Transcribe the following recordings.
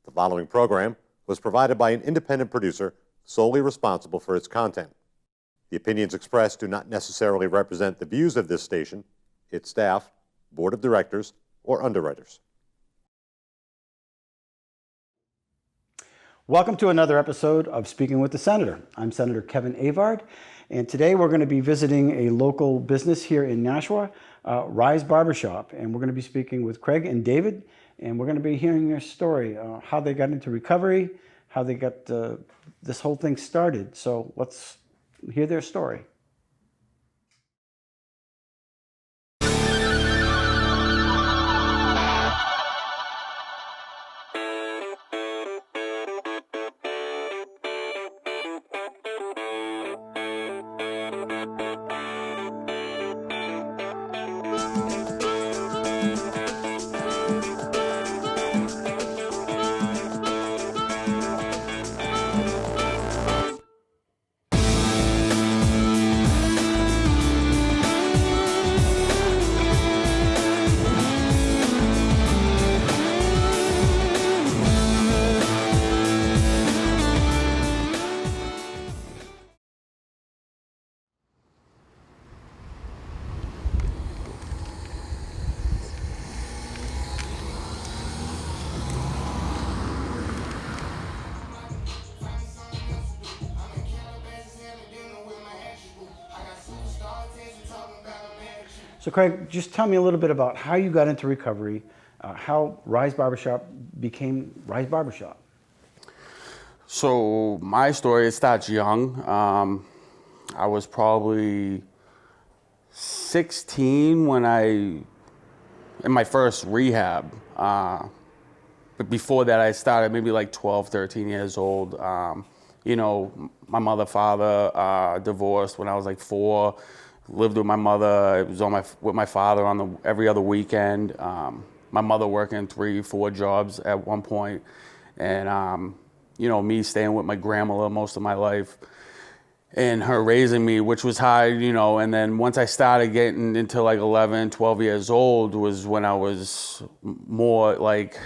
The following program was provided by an independent producer solely responsible for its content. The opinions expressed do not necessarily represent the views of this station, its staff, board of directors, or underwriters. Welcome to another episode of Speaking with the Senator. I'm Senator Kevin Avard, and today we're going to be visiting a local business here in Nashua, Rise Barber Shop, and we're going to be speaking with Craig and David, and we're going to be hearing their story, how they got into recovery, how they got this whole thing started. So let's hear their story. So Craig, just tell me a little bit about how you got into recovery, how Rise Barbershop became Rise Barbershop. So my story, it starts young. I was probably 16 when in my first rehab. But before that, I started maybe like 12, 13 years old. My mother, father divorced when I was like 4. Lived with my mother. It was with my father on every other weekend. My mother working 3, 4 jobs at one point, and me staying with my grandmother most of my life, and her raising me, which was hard, And then once I started getting into like 11, 12 years old was when I was more like,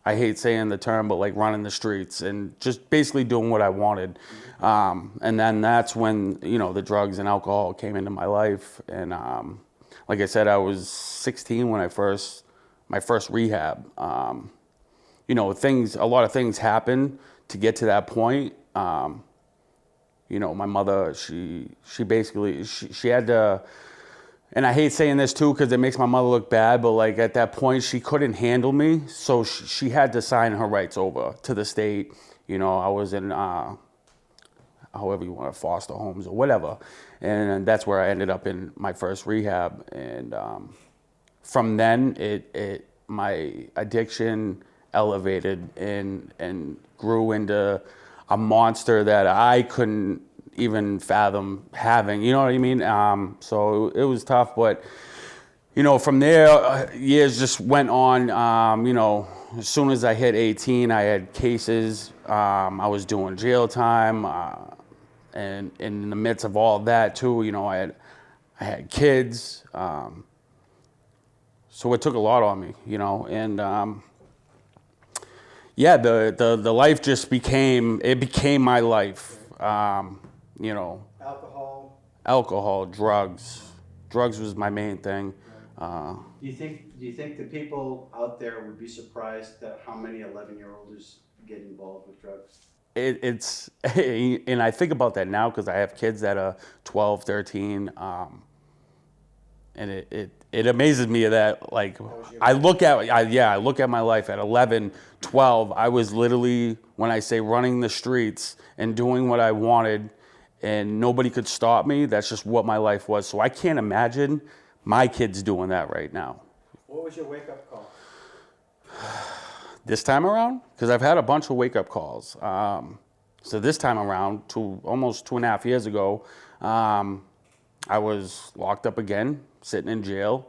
I hate saying the term, but like running the streets and just basically doing what I wanted. And then that's when, the drugs and alcohol came into my life. And like I said, I was 16 when my first rehab. A lot of things happened to get to that point. My mother, she basically, she had to, and I hate saying this too because it makes my mother look bad, but like at that point she couldn't handle me, so she had to sign her rights over to the state. I was in however you want to, foster homes or whatever, and that's where I ended up in my first rehab. And from then my addiction elevated and grew into a monster that I couldn't even fathom having, you know what I mean? So it was tough, but from there, years just went on. As soon as I hit 18, I had cases. I was doing jail time, and in the midst of all of that too, I had kids. So it took a lot on me, and the life just became my life. Alcohol, drugs. Drugs was my main thing. Do you think the people out there would be surprised at how many 11-year-olds get involved with drugs? It's and I think about that now because I have kids that are 12, 13, and it amazes me that like I look at my life at 11, 12. I was literally, when I say running the streets and doing what I wanted, and nobody could stop me. That's just what my life was. So I can't imagine my kids doing that right now. What was your wake-up call? This time around, because I've had a bunch of wake-up calls. So this time around, almost 2.5 years ago, I was locked up again, sitting in jail,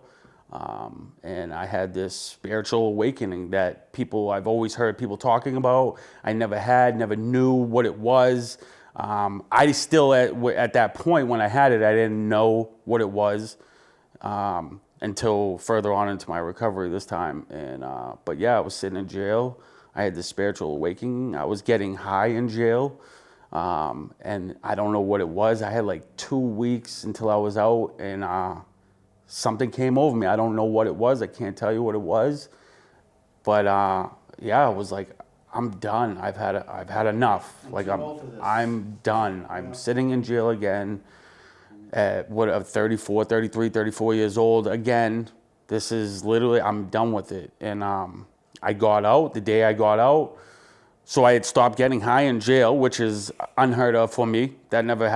and I had this spiritual awakening that I've always heard people talking about. I never knew what it was. I still, at that point when I had it, I didn't know what it was until further on into my recovery this time. And but yeah, I was sitting in jail. I had the spiritual awakening. I was getting high in jail, and I don't know what it was. I had like 2 weeks until I was out, and something came over me. I don't know what it was. I can't tell you what it was, but yeah, I was like, I'm done. I've had enough. Like I'm done. I'm sitting in jail again at 34, 33, 34 years old again. This is literally, I'm done with it. And I got out the day I got out. So I had stopped getting high in jail, which is unheard of for me. That never.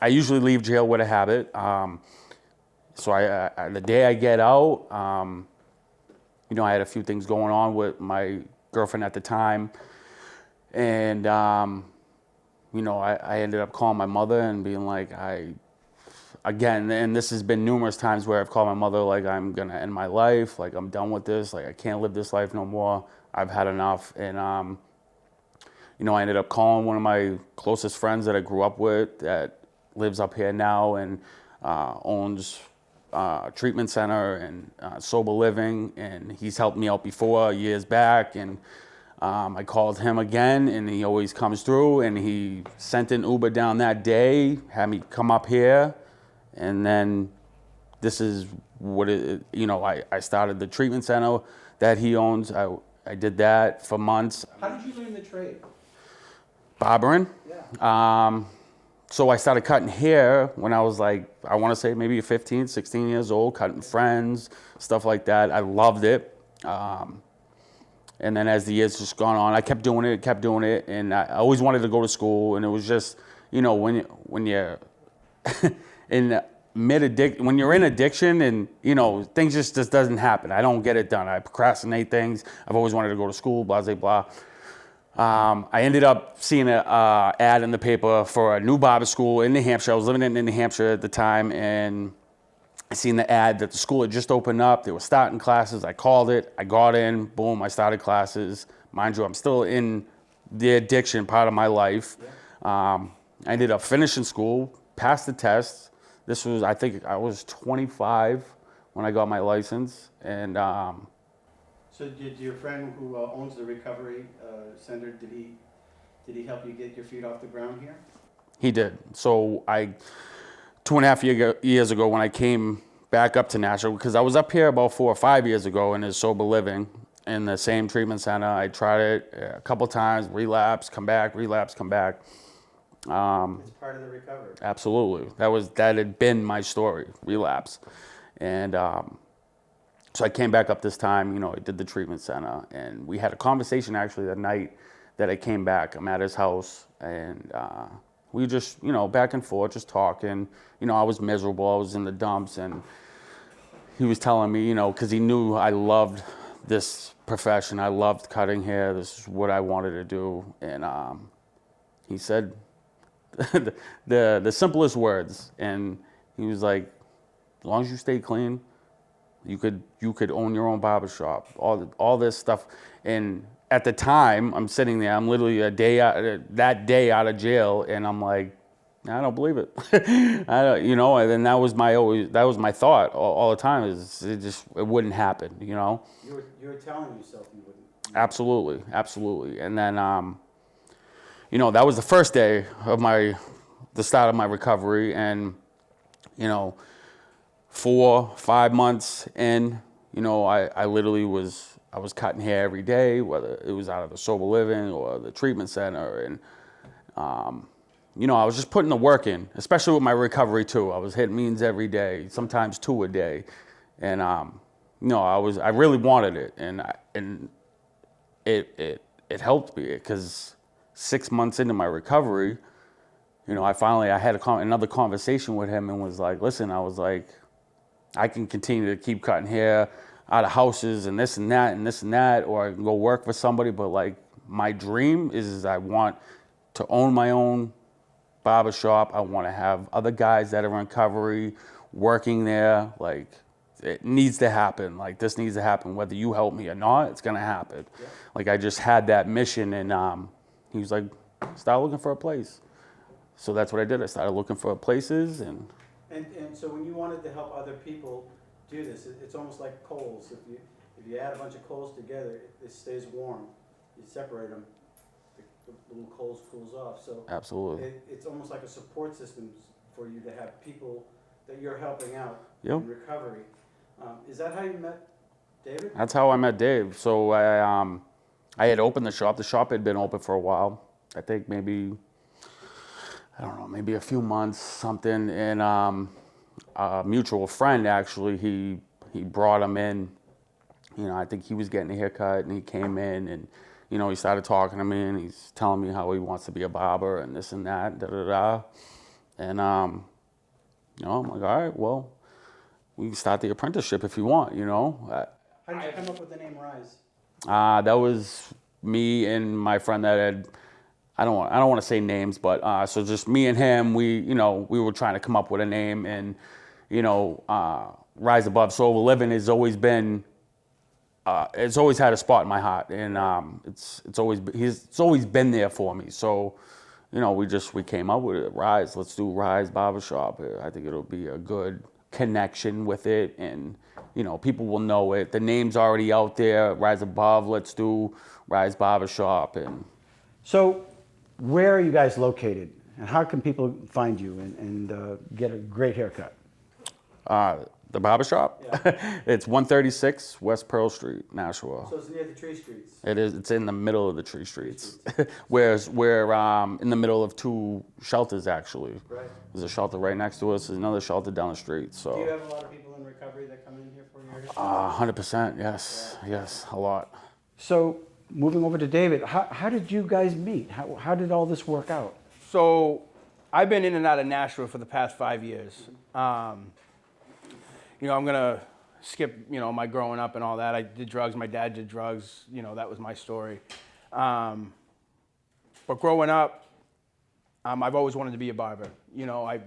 I usually leave jail with a habit. So the day I get out, you know, I had a few things going on with my girlfriend at the time, and you know, I ended up calling my mother and being like, again, and this has been numerous times where I've called my mother like, I'm gonna end my life, like I'm done with this, like I can't live this life no more. I've had enough. And you know, I ended up calling one of my closest friends that I grew up with that lives up here now and owns a treatment center and sober living, and he's helped me out before years back. And I called him again, and he always comes through, and he sent an Uber down that day, had me come up here. And then this is what it, you know, I started the treatment center that he owns. I did that for months. How did you learn the trade? Barbering. Yeah. So I started cutting hair when I was like, I want to say maybe 15, 16 years old, cutting friends, stuff like that. I loved it. And then as the years just gone on, I kept doing it. And I always wanted to go to school. And it was just, you know, when you're in when you're in addiction and, you know, things just doesn't happen. I don't get it done. I procrastinate things. I've always wanted to go to school, blah, blah, blah. I ended up seeing an ad in the paper for a new barber school in New Hampshire. I was living in New Hampshire at the time, and I seen the ad that the school had just opened up. They were starting classes. I called it. I got in. Boom, I started classes. Mind you, I'm still in the addiction part of my life. I ended up finishing school, passed the test. This was, I think I was 25 when I got my license. And So did your friend who owns the recovery center, did he help you get your feet off the ground here? he did. So 2.5 years ago when I came back up to Nashua, because I was up here about 4 or 5 years ago in his sober living in the same treatment center. I tried it a couple times, relapse, come back, relapse, come back. It's part of the recovery. Absolutely. That had been my story, relapse. And so I came back up this time, you know, I did the treatment center, and we had a conversation actually that night that I came back. I'm at his house, and we just, you know, back and forth, just talking. You know, I was miserable, I was in the dumps, and he was telling me, you know, because he knew I loved this profession. I loved cutting hair. This is what I wanted to do. And he said the simplest words, and he was like, as long as you stay clean, you could own your own barber shop, all this stuff. And at the time, I'm sitting there, I'm literally that day out of jail, and I'm like, I don't believe it. You know, and then that was my thought all the time, is it wouldn't happen, you know? You were telling yourself you wouldn't. Absolutely. And then, you know, that was the first day of the start of my recovery, and, you know, 4-5 months in, you know, I literally was cutting hair every day, whether it was out of the sober living or the treatment center. And, you know, I was just putting the work in, especially with my recovery too. I was hitting means every day, sometimes 2 a day. And, you know, I really wanted it. And it helped me, because 6 months into my recovery, you know, I had another conversation with him and was like, listen, I was like, I can continue to keep cutting hair out of houses and this and that and this and that, or I can go work for somebody. But like, my dream is I want to own my own barber shop. I want to have other guys that are in recovery working there. Like, it needs to happen. Like, this needs to happen. Whether you help me or not, it's going to happen. Yeah. Like, I just had that mission, and he was like, start looking for a place. So that's what I did. I started looking for places. And so when you wanted to help other people do this, it's almost like coals. If you add a bunch of coals together, it stays warm. you separate them, the little coals cools off. So Absolutely. it's almost like a support system for you to have people that you're helping out Yep. in recovery. Is that how you met David? That's how I met Dave. So I had opened the shop. The shop had been open for a while. I think maybe, I don't know, maybe a few months, something. And a mutual friend, actually, he brought him in. You know, I think he was getting a haircut, and he came in, and, you know, he started talking to me, and he's telling me how he wants to be a barber and this and that, da-da-da. And, you know, I'm like, all right, well, we can start the apprenticeship if you want, you know. How did you come up with the name Rise? That was me and my friend that had, I don't want to say names, but so just me and him, we were trying to come up with a name, and, you know, Rise Above Sober Living has always been, it's always had a spot in my heart, and it's always been there for me. So, you know, we came up with it. Rise, let's do Rise Barber Shop. I think it'll be a good connection with it, and, you know, people will know it. The name's already out there. Rise Above, let's do Rise Barber Shop. And So where are you guys located, and how can people find you and get a great haircut? the barber shop, Yeah. it's 136 West Pearl Street, Nashua. So it's near the tree streets. It is. It's in the middle of the tree streets. Whereas we're in the middle of two shelters, actually. Right. There's a shelter right next to us. There's another shelter down the street. Do you So, have a lot of people in recovery that come in here for your haircut? 100%. Yes. Yes. A lot. So moving over to David, how did you guys meet? How did all this work out? So I've been in and out of Nashua for the past 5 years. You know, I'm gonna skip, you know, my growing up and all that. I did drugs, my dad did drugs, you know, that was my story. But growing up, I've always wanted to be a barber. You know, I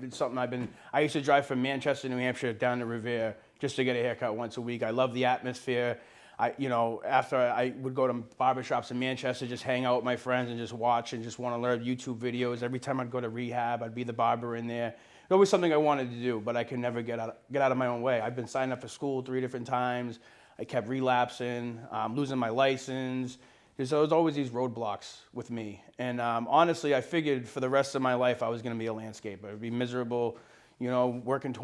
used to drive from Manchester, New Hampshire down to Revere just to get a haircut once a week. I love the atmosphere. After I would go to barber shops in Manchester, just hang out with my friends and just watch and just want to learn YouTube videos. Every time I'd go to rehab, I'd be the barber in there. It was always something I wanted to do, but I could never get out of my own way. I've been signed up for school 3 different times. I kept relapsing, losing my license. There was always these roadblocks with me. And honestly, I figured for the rest of my life I was going to be a landscaper. I'd be miserable, you know, working for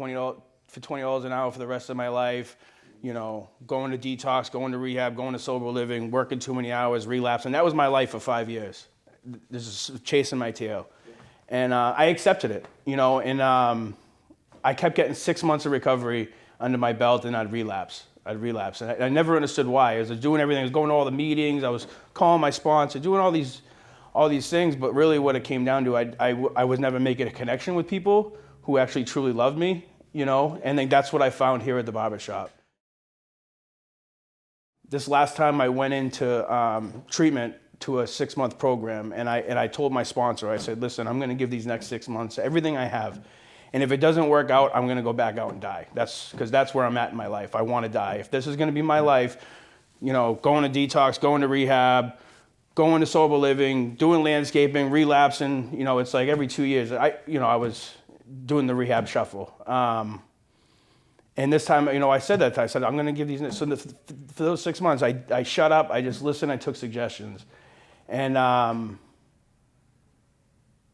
$20 an hour for the rest of my life. You know, going to detox, going to rehab, going to sober living, working too many hours, relapsing. That was my life for 5 years. This is chasing my tail. And I accepted it, you know, and I kept getting 6 months of recovery under my belt, and I'd relapse. And I never understood why. I was doing everything. I was going to all the meetings. I was calling my sponsor, doing all these things. But really what it came down to, I was never making a connection with people who actually truly loved me, you know, and then that's what I found here at the barber shop. This last time I went into treatment to a 6-month program, and I told my sponsor, I said, listen, I'm gonna give these next 6 months everything I have. And if it doesn't work out, I'm gonna go back out and die. Because that's where I'm at in my life. I wanna die. If this is gonna be my life, you know, going to detox, going to rehab, going to sober living, doing landscaping, relapsing, you know, it's like every 2 years, I was doing the rehab shuffle. And this time, you know, I said, I'm going to give these, so for those 6 months, I shut up, I just listened, I took suggestions. And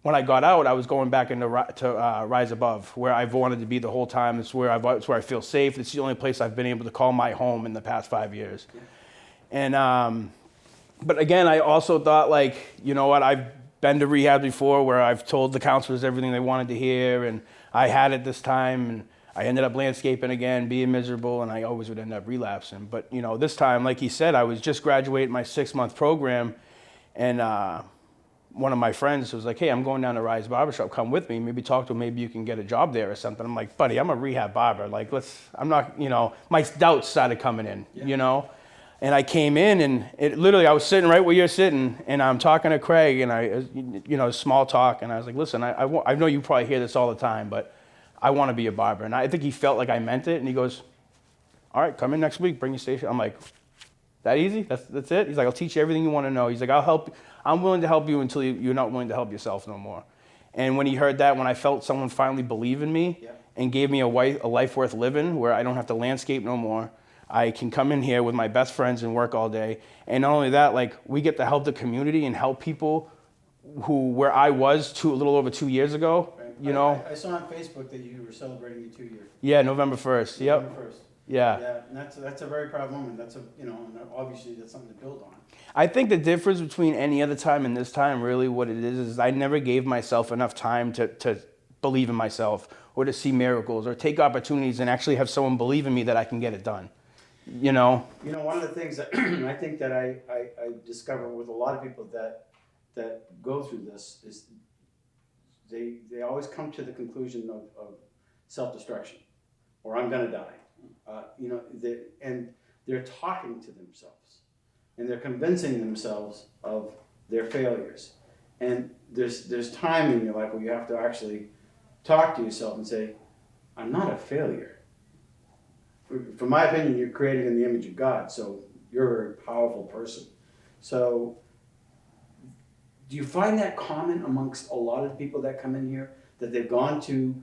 when I got out, I was going back into Rise Above, where I've wanted to be the whole time. It's where I feel safe. It's the only place I've been able to call my home in the past 5 years. And, but again, I also thought, like, you know what, I've been to rehab before where I've told the counselors everything they wanted to hear, and I had it this time, and I ended up landscaping again, being miserable, and I always would end up relapsing. But, you know, this time, like he said, I was just graduating my 6-month program, and one of my friends was like, hey, I'm going down to Rise Barber Shop, come with me, maybe talk to him, maybe you can get a job there or something. I'm like, buddy, I'm a rehab barber. Like, I'm not, you know, my doubts started coming in, you know? And I came in, and I was sitting right where you're sitting, and I'm talking to Craig, and you know, small talk, and I was like, listen, I know you probably hear this all the time, but I want to be a barber. And I think he felt like I meant it, and he goes, all right, come in next week, bring your station. I'm like, that easy? That's it? He's like, I'll teach you everything you want to know. He's like, I'm willing to help you until you're not willing to help yourself no more. And when he heard that, when I felt someone finally believe in me and gave me a life worth living where I don't have to landscape no more, I can come in here with my best friends and work all day. And not only that, like we get to help the community and help people where I was a little over 2 years ago, you know? I saw on Facebook that you were celebrating your 2 year. Yeah, November 1st. Yep. November 1st. Yeah. Yeah, and that's a very proud moment. That's and obviously that's something to build on. I think the difference between any other time and this time, really what it is I never gave myself enough time to believe in myself or to see miracles or take opportunities and actually have someone believe in me that I can get it done. You know? You know, one of the things that I think that I discover with a lot of people that go through this is they always come to the conclusion of self-destruction, or I'm gonna die. You know, and they're talking to themselves, and they're convincing themselves of their failures. And there's time in your life where you have to actually talk to yourself and say, I'm not a failure. From my opinion, you're created in the image of God, so you're a very powerful person. So do you find that common amongst a lot of the people that come in here, that they've gone to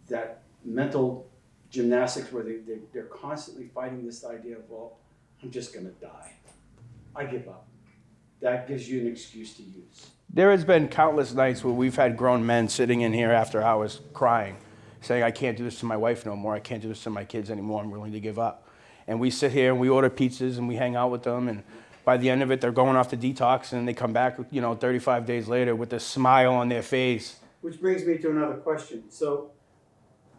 that mental gymnastics where they're constantly fighting this idea of, well, I'm just gonna die. I give up. That gives you an excuse to use. There has been countless nights where we've had grown men sitting in here after hours crying, saying, I can't do this to my wife no more. I can't do this to my kids anymore. I'm willing to give up. And we sit here and we order pizzas and we hang out with them. And by the end of it, they're going off to detox and they come back, 35 days later with a smile on their face. Which brings me to another question. So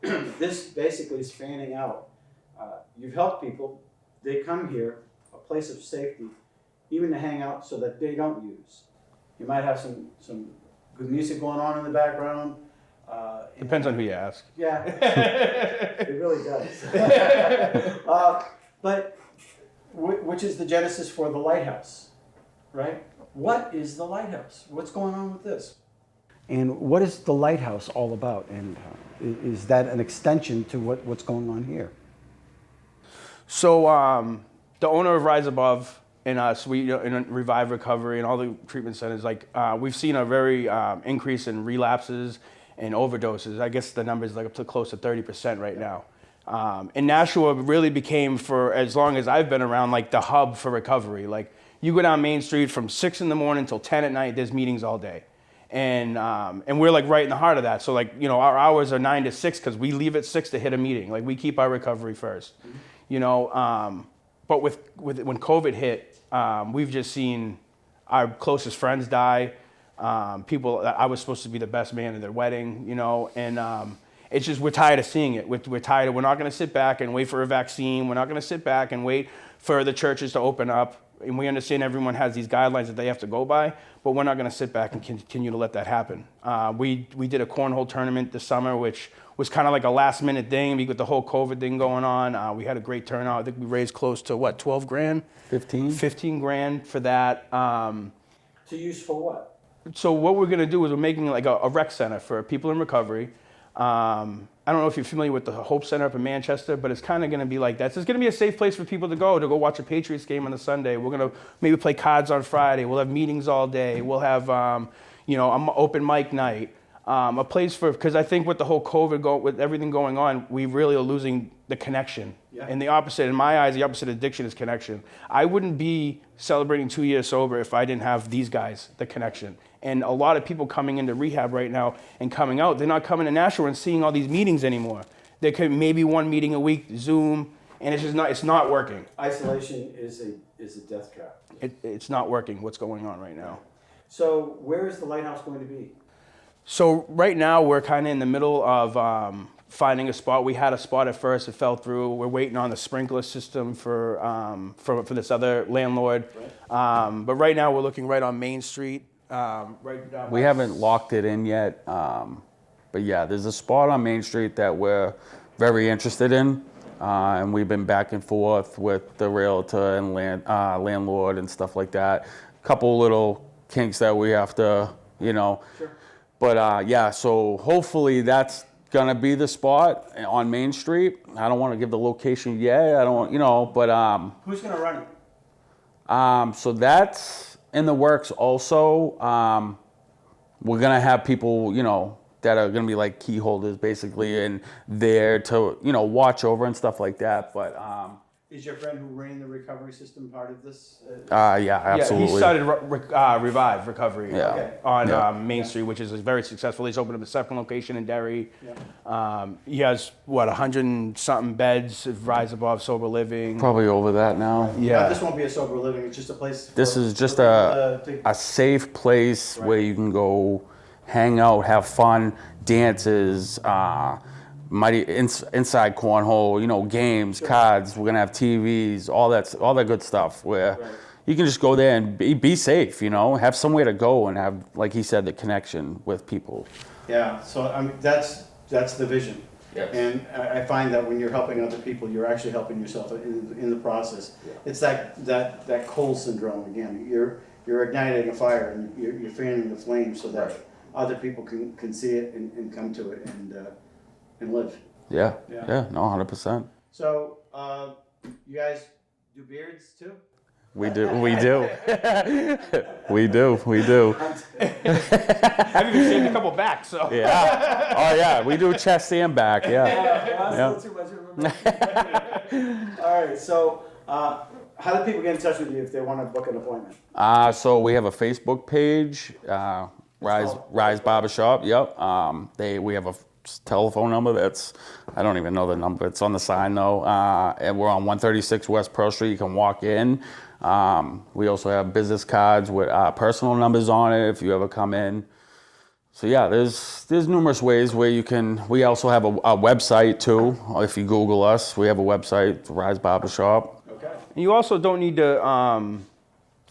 this basically is fanning out. You've helped people. They come here, a place of safety, even to hang out so that they don't use. You might have some good music going on in the background. Depends on who you ask. Yeah, it really does. But which is the genesis for the lighthouse, right? What is the lighthouse? What's going on with this? And what is the lighthouse all about? And is that an extension to what's going on here? So the owner of Rise Above and us, we in Revive Recovery and all the treatment centers, we've seen a very increase in relapses and overdoses. I guess the number is up to close to 30% right now. And Nashua really became, for as long as I've been around, the hub for recovery. You go down Main Street from 6 in the morning till 10 at night, there's meetings all day. And we're right in the heart of that. So our hours are 9 to 6 because we leave at 6 to hit a meeting. We keep our recovery first, But when COVID hit, we've just seen our closest friends die. People that I was supposed to be the best man at their wedding, and it's just, we're tired of seeing it. We're tired we're not going to sit back and wait for a vaccine. We're not going to sit back and wait for the churches to open up. And we understand everyone has these guidelines that they have to go by, but we're not going to sit back and continue to let that happen. We did a cornhole tournament this summer, which was kind of like a last minute thing. We got the whole COVID thing going on. We had a great turnout. I think we raised close to 12 grand? 15 grand for that. To use for what? So what we're going to do is we're making a rec center for people in recovery. I don't know if you're familiar with the Hope Center up in Manchester, but it's kind of going to be like that. So it's going to be a safe place for people to go watch a Patriots game on a Sunday. We're going to maybe play cards on Friday. We'll have meetings all day. We'll have, an open mic night. A place because I think with the whole COVID, with everything going on, we really are losing the connection. Yeah. And the opposite, in my eyes, the opposite of addiction is connection. I wouldn't be celebrating 2 years sober if I didn't have these guys, the connection. And a lot of people coming into rehab right now and coming out, they're not coming to Nashua and seeing all these meetings anymore. They could maybe one meeting a week, Zoom, and it's not working. Isolation is a death trap. It's not working, what's going on right now. So where is the lighthouse going to be? So right now we're kind of in the middle of finding a spot. We had a spot at first, it fell through. We're waiting on the sprinkler system for this other landlord. Right. But right now we're looking right on Main Street. We haven't locked it in yet, but yeah, there's a spot on Main Street that we're very interested in, and we've been back and forth with the realtor and landlord and stuff like that. Couple little kinks that we have to, Sure. But yeah, so hopefully that's gonna be the spot on Main Street. I don't want to give the location yet. I don't want, but who's gonna run it? So that's in the works also. We're gonna have people, that are gonna be key holders basically and there to, watch over and stuff like that. But Is your friend who ran the recovery system part of this? Yeah, absolutely. Yeah, he started Revive Recovery Yeah. Okay. on Yeah. Main Street, which is very successful. He's opened up a second location in Derry. Yeah. He has, 100 and something beds, Rise Above Sober Living. Probably over that now. Yeah. This won't be a sober living. It's just a place. This for- is just for people to- a safe place where you can go hang out, have fun, dances, inside cornhole, games, cards. We're gonna have TVs, all that good stuff. Where you can just go there and be safe, have somewhere to go and have, like he said, the connection with people. Yeah. So that's the vision. Yes. And I find that when you're helping other people, you're actually helping yourself in the process. Yeah. It's that coal syndrome again. You're igniting a fire and you're fanning the flame so that other people can see it and come to it and live. Yeah. Yeah. Yeah. No, 100%. So you guys do beards too? We do. We do. we do. I've even shaved a couple back, so. Yeah. Oh yeah. We do chest and back. Yeah. That's too much of a All right. So how do people get in touch with you if they want to book an appointment? So we have a Facebook page, Rise Barber Shop. Yep. We have a telephone number that's, I don't even know the number. It's on the sign though. And we're on 136 West Pearl Street. You can walk in. We also have business cards with personal numbers on it if you ever come in. So yeah, there's numerous ways where you can. We also have a website too. If you Google us, we have a website, Rise Barber Shop. Okay. You also don't need to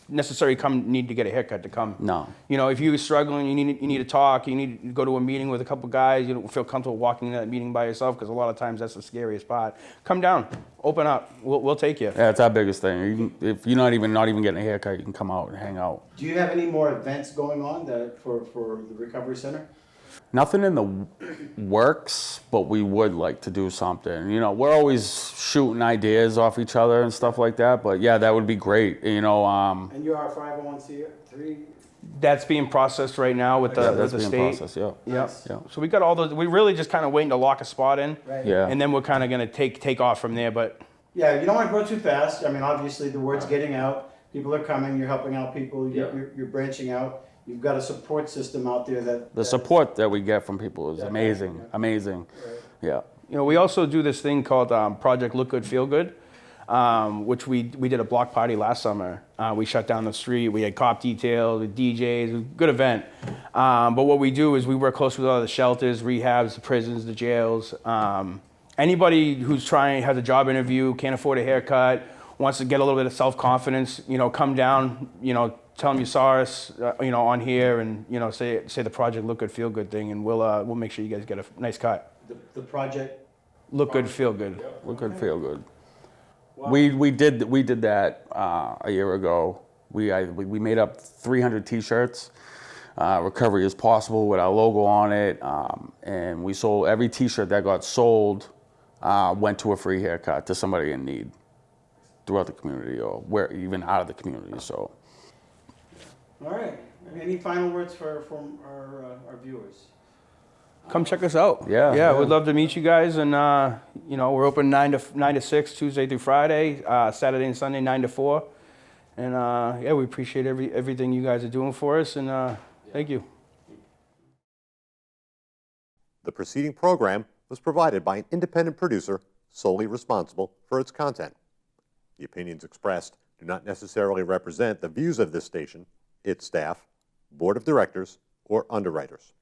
necessarily need to get a haircut to come. No. If you're struggling, you need to talk, you need to go to a meeting with a couple guys, you don't feel comfortable walking in that meeting by yourself, because a lot of times that's the scariest part. Come down, open up, we'll take you. Yeah, it's our biggest thing. If you're not even getting a haircut, you can come out and hang out. Do you have any more events going on for the recovery center? Nothing in the works, but we would like to do something. We're always shooting ideas off each other and stuff like that. But yeah, that would be great. And you are 501c3? That's being processed right now with that's the being state. processed. Yeah. Yep. Yeah. So we got all those. We really just kind of waiting to lock a spot in, Right. Yeah. and then we're kind of going to take off from there. But Yeah, you don't want to grow too fast. I mean, obviously the word's getting out. People are coming. You're helping out people. You're branching out. You've got a support system out there The support that we get from people is amazing. Amazing. Yeah. we also do this thing called Project Look Good, Feel Good, which we did a block party last summer. We shut down the street. We had cop detail, the DJs, it was a good event. But what we do is we work close with all the shelters, rehabs, the prisons, the jails. Anybody who's has a job interview, can't afford a haircut, wants to get a little bit of self-confidence, come down, tell them you saw us, on here, and say the Project Look Good, Feel Good thing, and we'll make sure you guys get a nice cut. The project. Look good, feel good. Look good, feel good. We did that a year ago. We made up 300 T-shirts. Recovery is possible with our logo on it, and we sold every T-shirt that got sold went to a free haircut to somebody in need throughout the community or even out of the community. So. All right. Any final words from our viewers? Come check us out. Yeah. We'd love to meet you guys, and we're open 9 to 6 Tuesday through Friday, Saturday and Sunday 9 to 4, and we appreciate everything you guys are doing for us, and thank you. The preceding program was provided by an independent producer solely responsible for its content. The opinions expressed do not necessarily represent the views of this station, its staff, board of directors, or underwriters.